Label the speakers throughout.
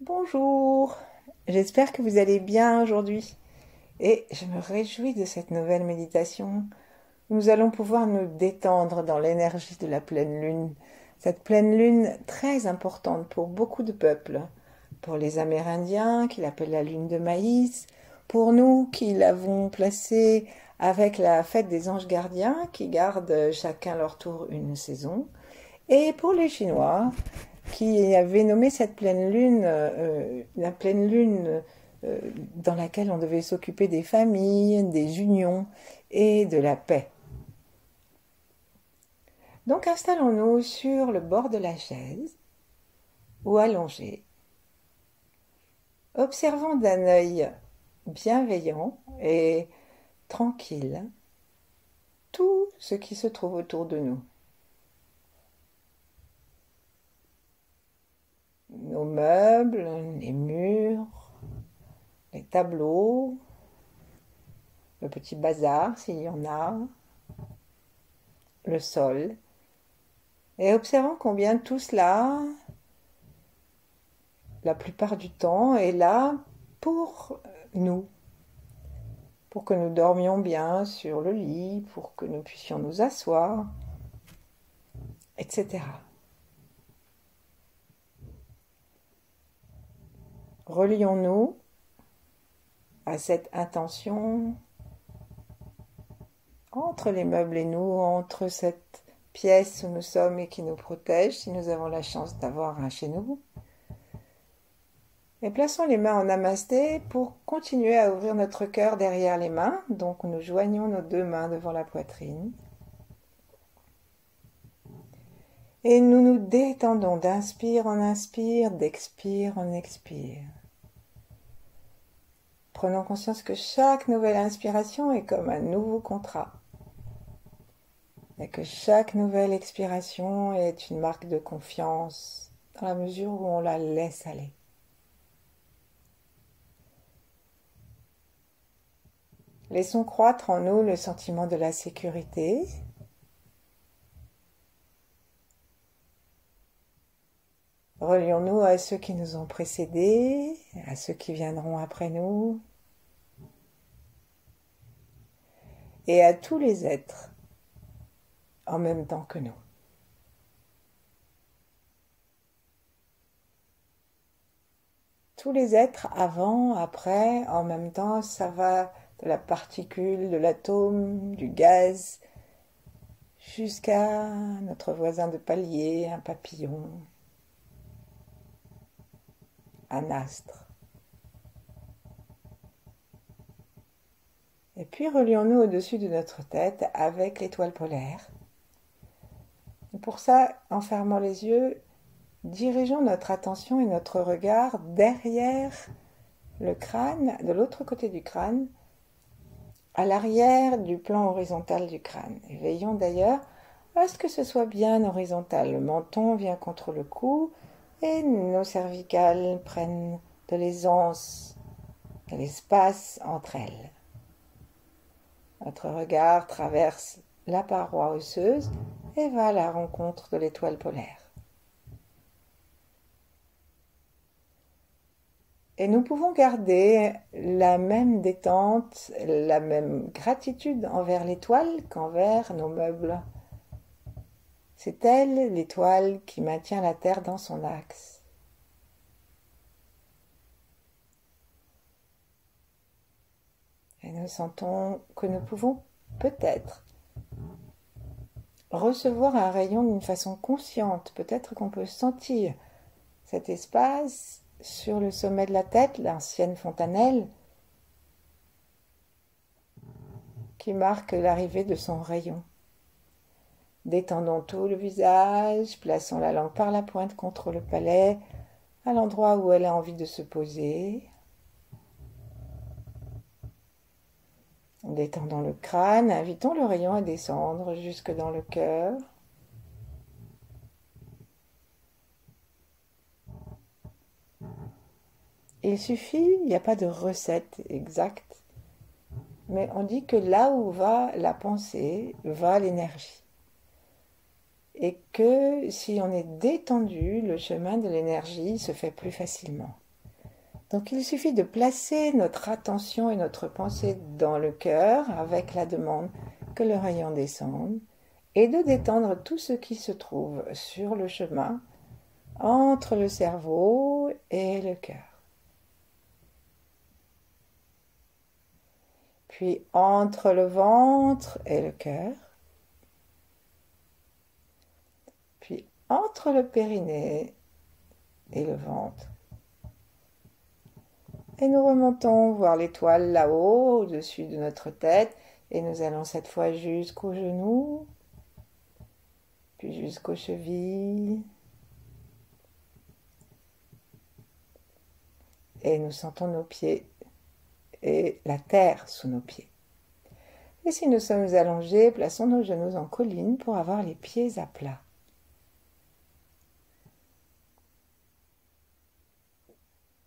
Speaker 1: Bonjour, j'espère que vous allez bien aujourd'hui et je me réjouis de cette nouvelle méditation. Nous allons pouvoir nous détendre dans l'énergie de la pleine lune, cette pleine lune très importante pour beaucoup de peuples, pour les Amérindiens qui l'appellent la lune de maïs, pour nous qui l'avons placée avec la fête des anges gardiens qui gardent chacun leur tour une saison, et pour les Chinois qui avait nommé cette pleine lune la pleine lune dans laquelle on devait s'occuper des familles, des unions et de la paix. Donc installons-nous sur le bord de la chaise ou allongés, observant d'un œil bienveillant et tranquille tout ce qui se trouve autour de nous. Nos meubles, les murs, les tableaux, le petit bazar s'il y en a, le sol, et observant combien tout cela, la plupart du temps, est là pour nous, pour que nous dormions bien sur le lit, pour que nous puissions nous asseoir, etc. Relions-nous à cette intention entre les meubles et nous, entre cette pièce où nous sommes et qui nous protège, si nous avons la chance d'avoir un chez nous. Et plaçons les mains en namasté pour continuer à ouvrir notre cœur derrière les mains. Donc nous joignons nos deux mains devant la poitrine. Et nous nous détendons d'inspire en inspire, d'expire en expire. Prenons conscience que chaque nouvelle inspiration est comme un nouveau contrat. Et que chaque nouvelle expiration est une marque de confiance dans la mesure où on la laisse aller. Laissons croître en nous le sentiment de la sécurité. Relions-nous à ceux qui nous ont précédés, à ceux qui viendront après nous, et à tous les êtres en même temps que nous. Tous les êtres avant, après, en même temps, ça va de la particule, de l'atome, du gaz, jusqu'à notre voisin de palier, un papillon, un astre. Et puis relions-nous au-dessus de notre tête avec l'étoile polaire. Et pour ça, en fermant les yeux, dirigeons notre attention et notre regard derrière le crâne, de l'autre côté du crâne, à l'arrière du plan horizontal du crâne. Et veillons d'ailleurs à ce que ce soit bien horizontal. Le menton vient contre le cou et nos cervicales prennent de l'aisance, de l'espace entre elles. Notre regard traverse la paroi osseuse et va à la rencontre de l'étoile polaire. Et nous pouvons garder la même détente, la même gratitude envers l'étoile qu'envers nos meubles. C'est elle, l'étoile, qui maintient la Terre dans son axe. Et nous sentons que nous pouvons peut-être recevoir un rayon d'une façon consciente. Peut-être qu'on peut sentir cet espace sur le sommet de la tête, l'ancienne fontanelle, qui marque l'arrivée de son rayon. Détendons tout le visage, plaçons la langue par la pointe contre le palais, à l'endroit où elle a envie de se poser. Détendons le crâne, invitons le rayon à descendre jusque dans le cœur. Il suffit, il n'y a pas de recette exacte, mais on dit que là où va la pensée, va l'énergie. Et que si on est détendu, le chemin de l'énergie se fait plus facilement. Donc il suffit de placer notre attention et notre pensée dans le cœur avec la demande que le rayon descende et de détendre tout ce qui se trouve sur le chemin entre le cerveau et le cœur. Puis entre le ventre et le cœur. Puis entre le périnée et le ventre. Et nous remontons voir l'étoile là-haut, au-dessus de notre tête. Et nous allons cette fois jusqu'aux genoux, puis jusqu'aux chevilles. Et nous sentons nos pieds et la terre sous nos pieds. Et si nous sommes allongés, plaçons nos genoux en colline pour avoir les pieds à plat.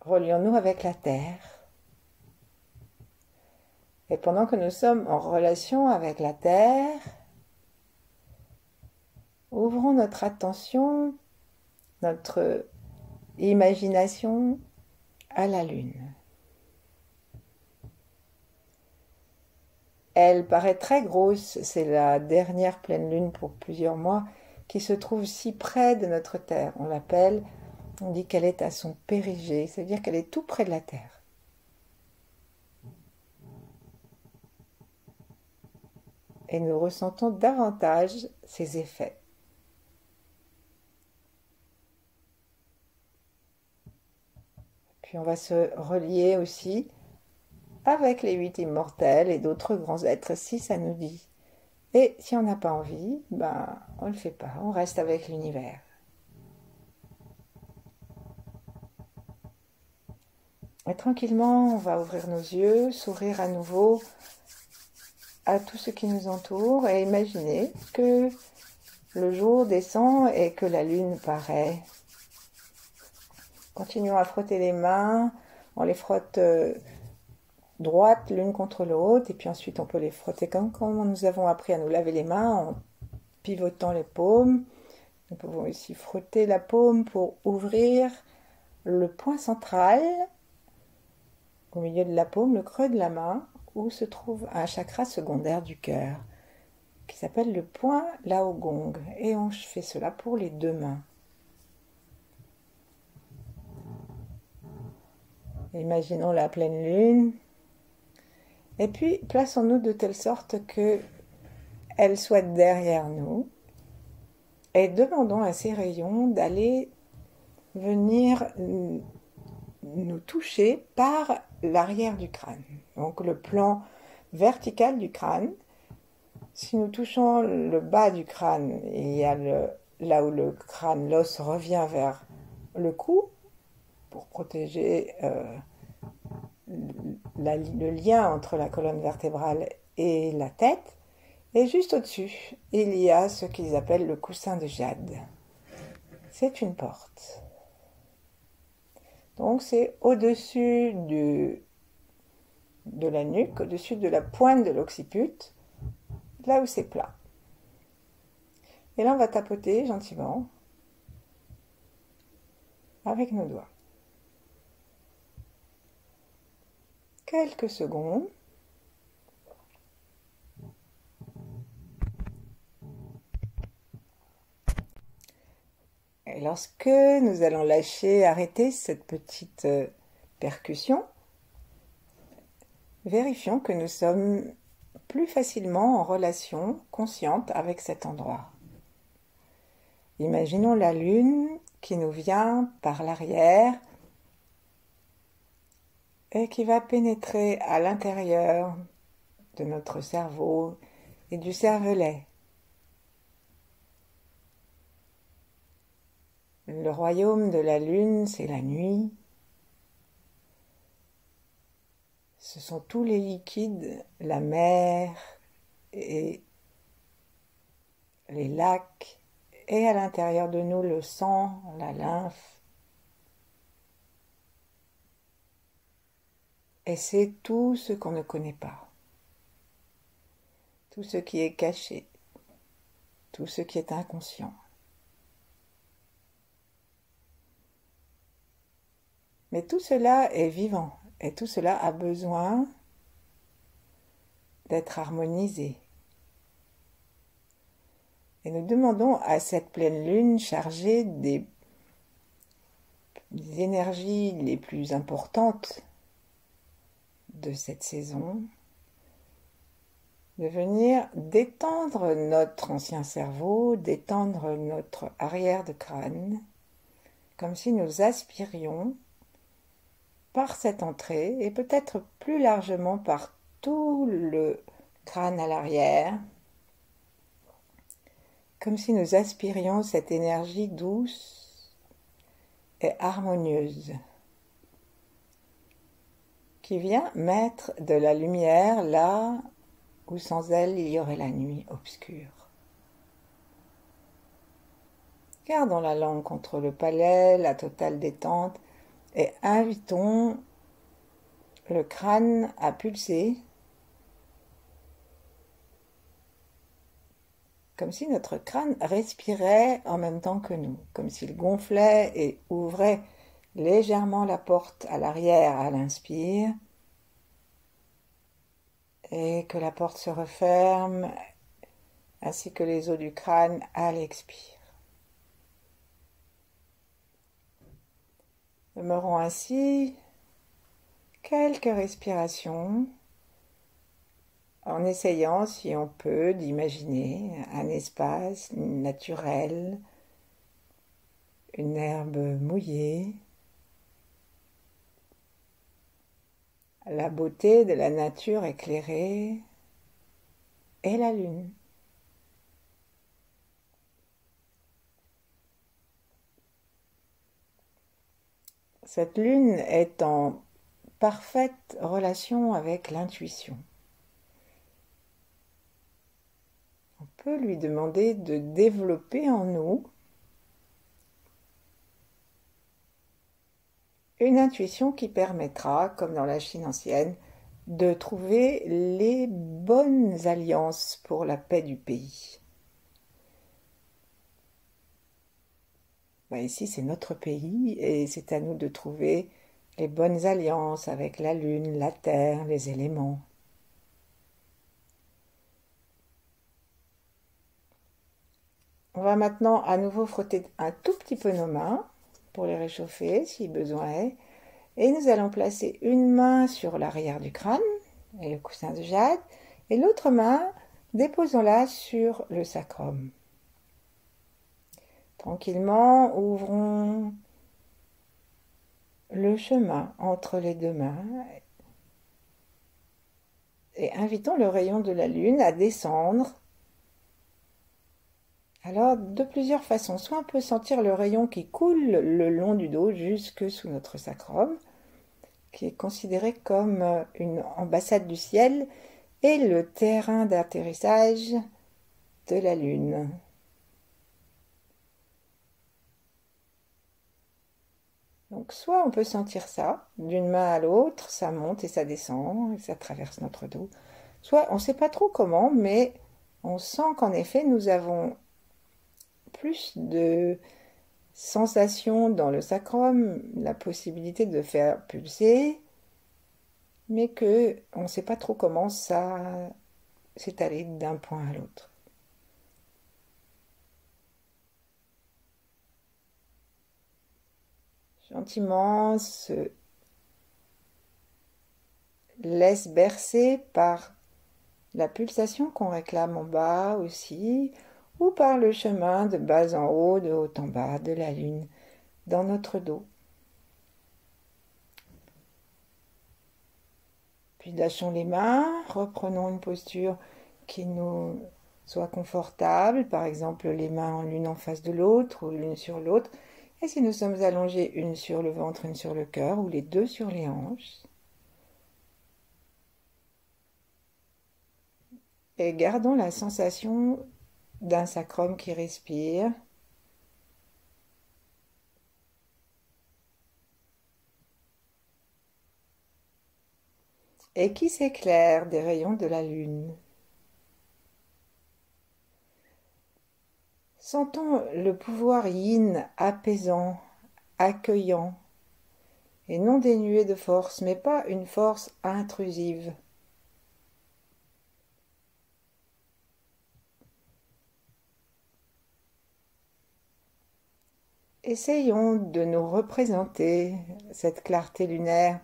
Speaker 1: Relions-nous avec la terre. Et pendant que nous sommes en relation avec la terre, ouvrons notre attention, notre imagination à la lune. Elle paraît très grosse, c'est la dernière pleine lune pour plusieurs mois qui se trouve si près de notre terre. On dit qu'elle est à son périgée, c'est-à-dire qu'elle est tout près de la terre. Et nous ressentons davantage ses effets. Puis on va se relier aussi avec les 8 immortels et d'autres grands êtres si ça nous dit. Et si on n'a pas envie, on ne le fait pas, on reste avec l'univers. Et tranquillement, on va ouvrir nos yeux, sourire à nouveau à tout ce qui nous entoure et imaginer que le jour descend et que la lune paraît. Continuons à frotter les mains, on les frotte droites l'une contre l'autre et puis ensuite on peut les frotter comme nous avons appris à nous laver les mains en pivotant les paumes. Nous pouvons aussi frotter la paume pour ouvrir le point central au milieu de la paume, le creux de la main, où se trouve un chakra secondaire du cœur, qui s'appelle le point Lao Gong. Et on fait cela pour les 2 mains. Imaginons la pleine lune. Et puis, plaçons-nous de telle sorte qu'elle soit derrière nous. Et demandons à ces rayons d'aller venir nous toucher par l'arrière du crâne. Donc le plan vertical du crâne. Si nous touchons le bas du crâne, il y a là où le crâne, l'os revient vers le cou pour protéger le lien entre la colonne vertébrale et la tête. Et juste au-dessus, il y a ce qu'ils appellent le coussin de jade. C'est une porte. Donc c'est au-dessus de la nuque, au-dessus de la pointe de l'occiput, là où c'est plat. Et là, on va tapoter gentiment avec nos doigts. Quelques secondes. Et lorsque nous allons arrêter cette petite percussion, vérifions que nous sommes plus facilement en relation consciente avec cet endroit. Imaginons la lune qui nous vient par l'arrière et qui va pénétrer à l'intérieur de notre cerveau et du cervelet. Le royaume de la lune, c'est la nuit. Ce sont tous les liquides, la mer et les lacs, et à l'intérieur de nous le sang, la lymphe. Et c'est tout ce qu'on ne connaît pas, tout ce qui est caché, tout ce qui est inconscient. Mais tout cela est vivant et tout cela a besoin d'être harmonisé. Et nous demandons à cette pleine lune chargée des énergies les plus importantes de cette saison de venir détendre notre ancien cerveau, détendre notre arrière de crâne, comme si nous aspirions par cette entrée et peut-être plus largement par tout le crâne à l'arrière, comme si nous aspirions cette énergie douce et harmonieuse qui vient mettre de la lumière là où sans elle il y aurait la nuit obscure. Gardons la langue contre le palais, la totale détente, et invitons le crâne à pulser, comme si notre crâne respirait en même temps que nous, comme s'il gonflait et ouvrait légèrement la porte à l'arrière à l'inspire, et que la porte se referme, ainsi que les os du crâne à l'expire. Demeurons ainsi quelques respirations en essayant, si on peut, d'imaginer un espace naturel, une herbe mouillée, la beauté de la nature éclairée et la lune. Cette lune est en parfaite relation avec l'intuition. On peut lui demander de développer en nous une intuition qui permettra, comme dans la Chine ancienne, de trouver les bonnes alliances pour la paix du pays. Ici, c'est notre pays et c'est à nous de trouver les bonnes alliances avec la lune, la terre, les éléments. On va maintenant à nouveau frotter un tout petit peu nos mains pour les réchauffer si besoin est. Et nous allons placer une main sur l'arrière du crâne et le coussin de jade et l'autre main, déposons-la sur le sacrum. Tranquillement, ouvrons le chemin entre les deux mains et invitons le rayon de la lune à descendre. Alors, de plusieurs façons. Soit on peut sentir le rayon qui coule le long du dos jusque sous notre sacrum, qui est considéré comme une ambassade du ciel et le terrain d'atterrissage de la lune. Donc soit on peut sentir ça, d'une main à l'autre, ça monte et ça descend, et ça traverse notre dos. Soit on ne sait pas trop comment, mais on sent qu'en effet nous avons plus de sensations dans le sacrum, la possibilité de faire pulser, mais que on ne sait pas trop comment ça s'est allé d'un point à l'autre. Gentiment se laisse bercer par la pulsation qu'on réclame en bas aussi, ou par le chemin de bas en haut, de haut en bas de la lune dans notre dos. Puis lâchons les mains, reprenons une posture qui nous soit confortable, par exemple les mains l'une en face de l'autre ou l'une sur l'autre. Et si nous sommes allongés, une sur le ventre, une sur le cœur, ou les deux sur les hanches. Et gardons la sensation d'un sacrum qui respire. Et qui s'éclaire des rayons de la lune. Sentons le pouvoir yin apaisant, accueillant, et non dénuée de force, mais pas une force intrusive. Essayons de nous représenter cette clarté lunaire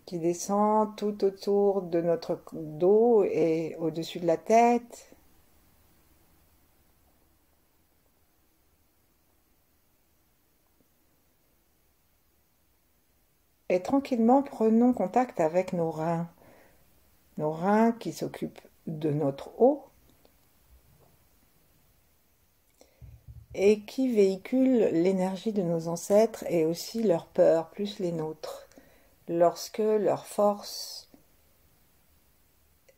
Speaker 1: qui descend tout autour de notre dos et au-dessus de la tête. Et tranquillement, prenons contact avec nos reins qui s'occupent de notre eau et qui véhiculent l'énergie de nos ancêtres et aussi leurs peurs, plus les nôtres, lorsque leur force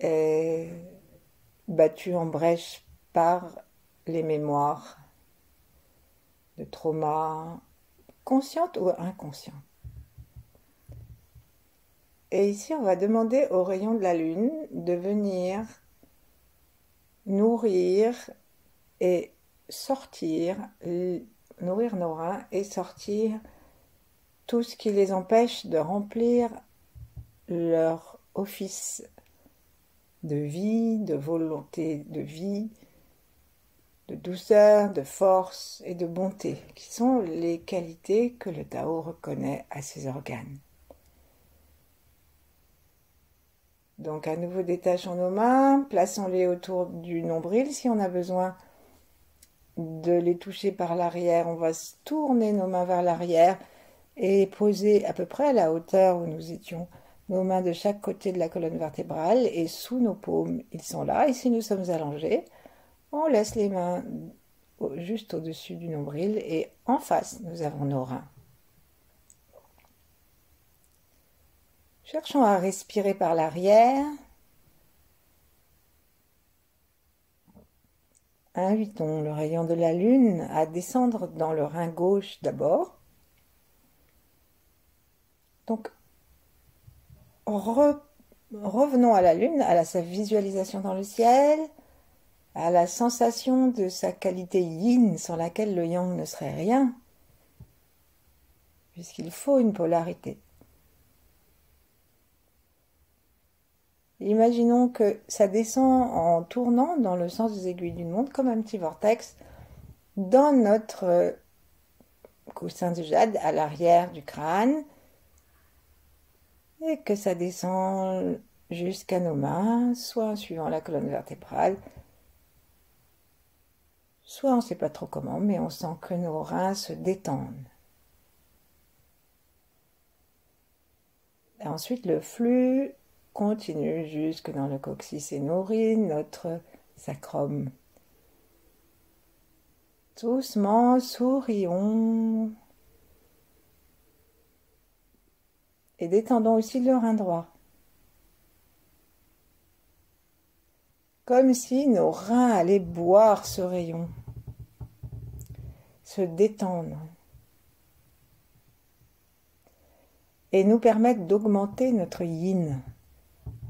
Speaker 1: est battue en brèche par les mémoires de traumas, conscientes ou inconscientes. Et ici, on va demander aux rayons de la lune de venir nourrir et sortir, nourrir nos reins et sortir tout ce qui les empêche de remplir leur office de vie, de volonté de vie, de douceur, de force et de bonté, qui sont les qualités que le Tao reconnaît à ses organes. Donc à nouveau détachons nos mains, plaçons-les autour du nombril. Si on a besoin de les toucher par l'arrière, on va tourner nos mains vers l'arrière et poser à peu près à la hauteur où nous étions nos mains de chaque côté de la colonne vertébrale et sous nos paumes, ils sont là. Et si nous sommes allongés, on laisse les mains juste au-dessus du nombril et en face, nous avons nos reins. Cherchons à respirer par l'arrière. Invitons le rayon de la lune à descendre dans le rein gauche d'abord. Donc, revenons à la lune, à sa visualisation dans le ciel, à la sensation de sa qualité yin sans laquelle le yang ne serait rien, puisqu'il faut une polarité. Imaginons que ça descend en tournant dans le sens des aiguilles d'une montre comme un petit vortex dans notre coussin de jade à l'arrière du crâne et que ça descend jusqu'à nos mains, soit en suivant la colonne vertébrale, soit on ne sait pas trop comment, mais on sent que nos reins se détendent. Et ensuite, le flux continue jusque dans le coccyx et nourrit notre sacrum. Doucement, sourions et détendons aussi le rein droit. Comme si nos reins allaient boire ce rayon, se détendre et nous permettre d'augmenter notre yin,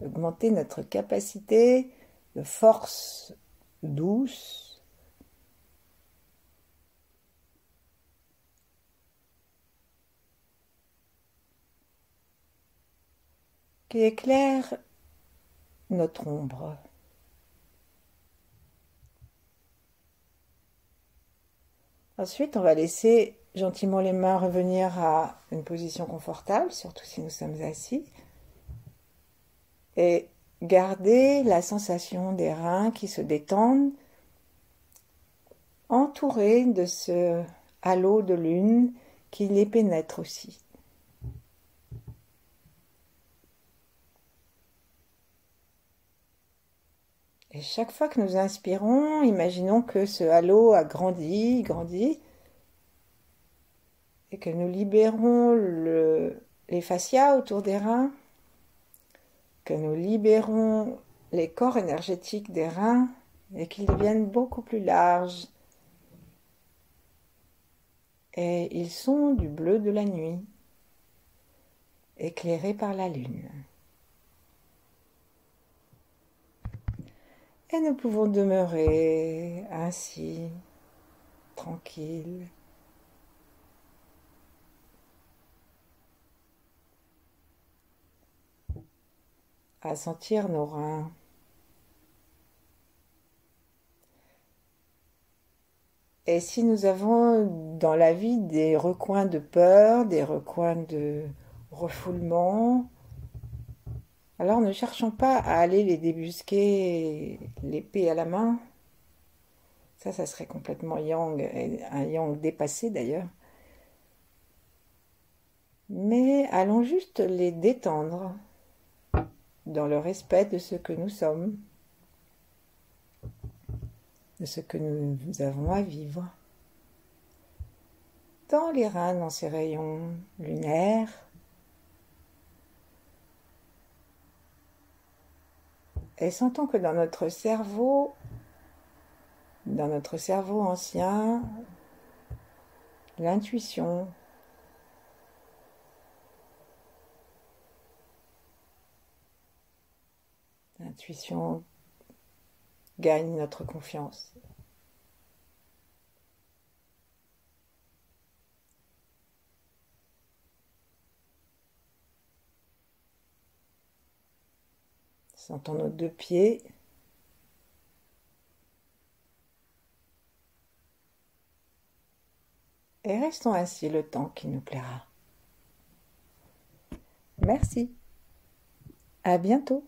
Speaker 1: d'augmenter notre capacité de force douce, qui éclaire notre ombre. Ensuite, on va laisser gentiment les mains revenir à une position confortable, surtout si nous sommes assis, et garder la sensation des reins qui se détendent, entourés de ce halo de lune qui les pénètre aussi. Et chaque fois que nous inspirons, imaginons que ce halo a grandi, et que nous libérons les fascias autour des reins, que nous libérons les corps énergétiques des reins et qu'ils deviennent beaucoup plus larges. Et ils sont du bleu de la nuit, éclairés par la lune. Et nous pouvons demeurer ainsi, tranquilles, à sentir nos reins. Et si nous avons dans la vie des recoins de peur, des recoins de refoulement, alors ne cherchons pas à aller les débusquer l'épée à la main. Ça serait complètement yang, un yang dépassé d'ailleurs. Mais allons juste les détendre dans le respect de ce que nous sommes, de ce que nous avons à vivre. Dans les reins, dans ces rayons lunaires, et sentons que dans notre cerveau ancien, l'intuition, gagne notre confiance. Sentons nos deux pieds. Et restons ainsi le temps qui nous plaira. Merci. À bientôt.